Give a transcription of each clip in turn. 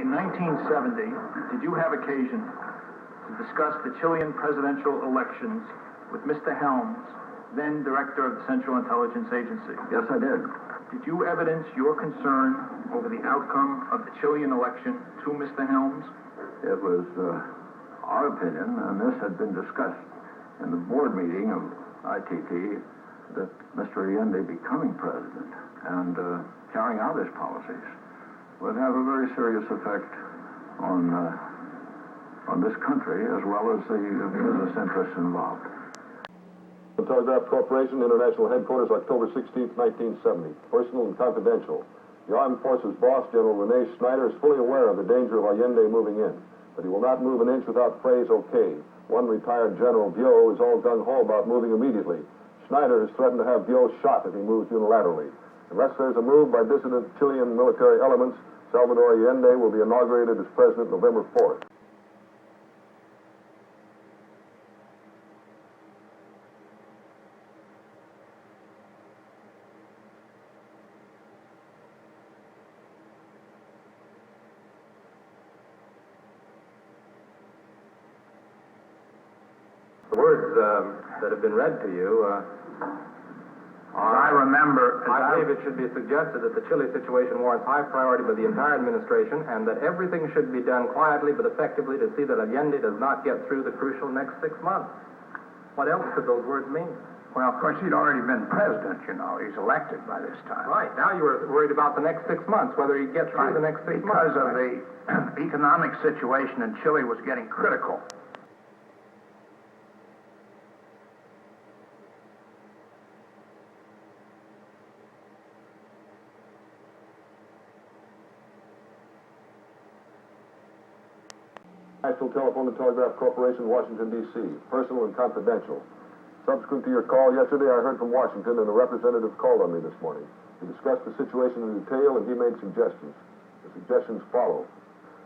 In 1970, did you have occasion to discuss the Chilean presidential elections with Mr. Helms, then director of the Central Intelligence Agency? Yes, I did. Did you evidence your concern over the outcome of the Chilean election to Mr. Helms? It was our opinion, and this had been discussed in the board meeting of ITT, that Mr. Allende becoming president and carrying out his policies would have a very serious effect on this country as well as the business interests involved. The Telegraph Corporation, International Headquarters, October 16, 1970. Personal and confidential. The Armed Forces boss, General Rene Schneider, is fully aware of the danger of Allende moving in, but he will not move an inch without phrase okay. One retired General Buell is all gung-ho about moving immediately. Schneider has threatened to have Buell shot if he moves unilaterally. Unless there's a move by dissident Chilean military elements, Salvador Allende will be inaugurated as president November 4th. The words that have been read to you I believe it should be suggested that the Chile situation warrants high priority by the entire administration and that everything should be done quietly but effectively to see that Allende does not get through the crucial next 6 months. What else could those words mean? Well, of course, he'd already been president, you know. He's elected by this time. Right. Now you were worried about the next 6 months, whether he gets through the next 6 months. Because of the economic situation in Chile was getting critical. National Telephone and Telegraph Corporation, Washington, D.C. Personal and confidential. Subsequent to your call yesterday, I heard from Washington, and a representative called on me this morning. We discussed the situation in detail, and he made suggestions. The suggestions follow.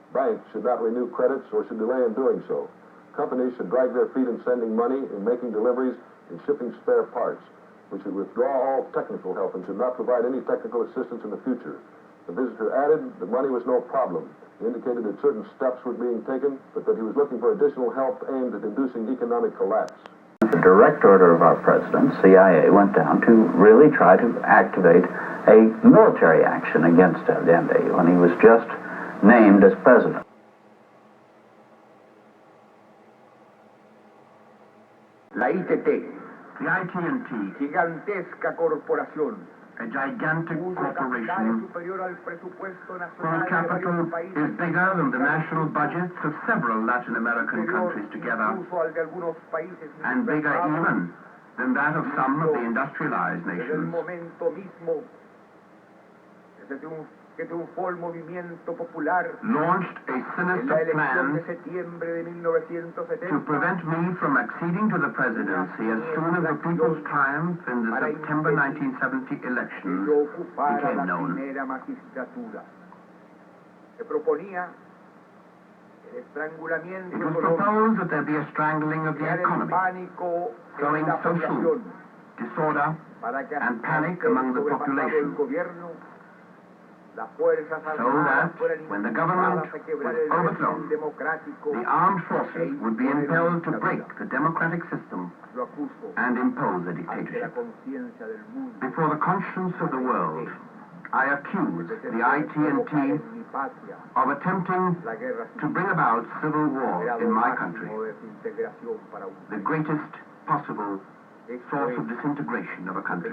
Banks should not renew credits or should delay in doing so. Companies should drag their feet in sending money, in making deliveries, in shipping spare parts. We should withdraw all technical help and should not provide any technical assistance in the future. The visitor added that money was no problem. He indicated that certain steps were being taken, but that he was looking for additional help aimed at inducing economic collapse. The direct order of our president, CIA, went down to really try to activate a military action against Allende when he was just named as president. La ITT, the IT&T, gigantesca corporación, a gigantic corporation whose capital is bigger than the national budgets of several Latin American countries together, and bigger even than that of some of the industrialized nations. Launched a sinister plan to prevent me from acceding to the presidency as soon as the People's Triumph in the September 1970 elections became known. It was proposed that there be a strangling of the economy, sowing social disorder and panic among the population, so that when the government was overthrown, the armed forces would be impelled to break the democratic system and impose a dictatorship. Before the conscience of the world, I accuse the IT&T of attempting to bring about civil war in my country, the greatest possible source of disintegration of a country.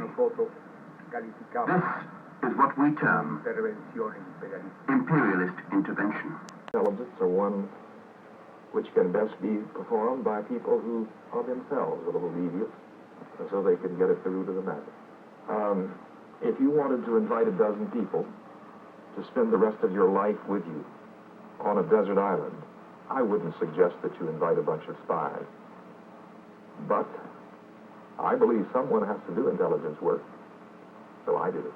This is what we term imperialist intervention. Intelligence are one which can best be performed by people who are themselves a little devious, so they can get at the root of the matter. If you wanted to invite a dozen people to spend the rest of your life with you on a desert island, I wouldn't suggest that you invite a bunch of spies. But I believe someone has to do intelligence work, so I did it.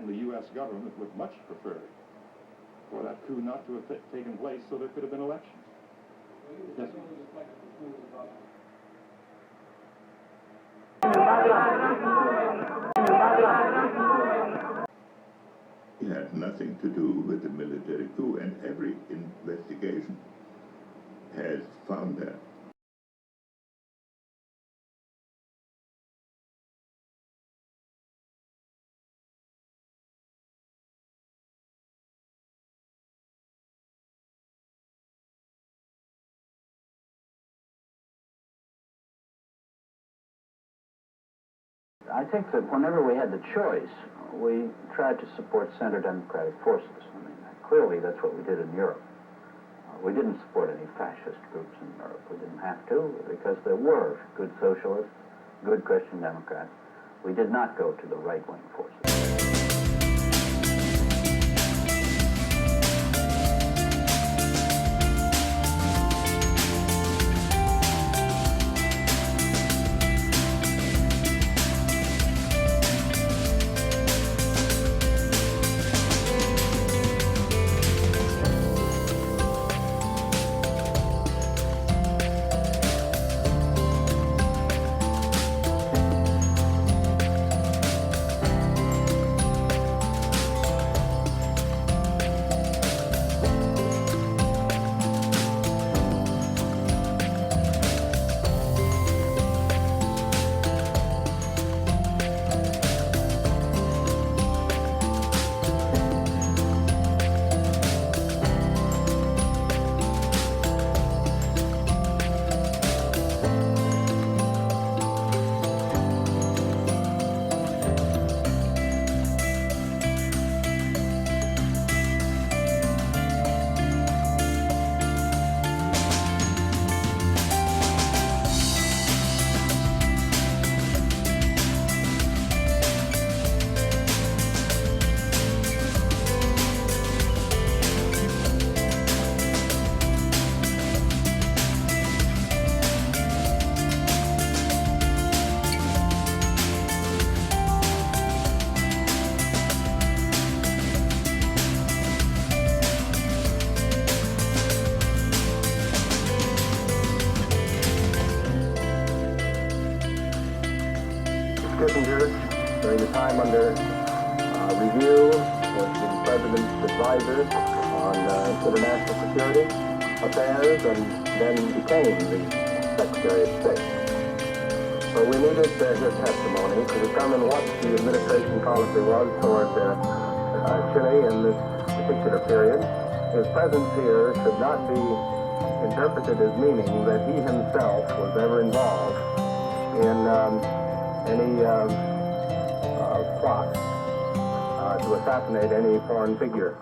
and the U.S. government would much prefer for that coup not to have taken place so there could have been elections. Yes, It had nothing to do with the military coup, and every investigation has found that. I think that whenever we had the choice, we tried to support center democratic forces. I mean, clearly that's what we did in Europe. We didn't support any fascist groups in Europe. We didn't have to because there were good socialists, good Christian Democrats. We did not go to the right-wing forces. Kissinger, during the time under review, was the President's advisor on international security affairs and then became the Secretary of State. So we needed his testimony to determine what the administration policy was toward Chile in this particular period. His presence here should not be interpreted as meaning that he himself was ever involved in any plot to assassinate any foreign figure.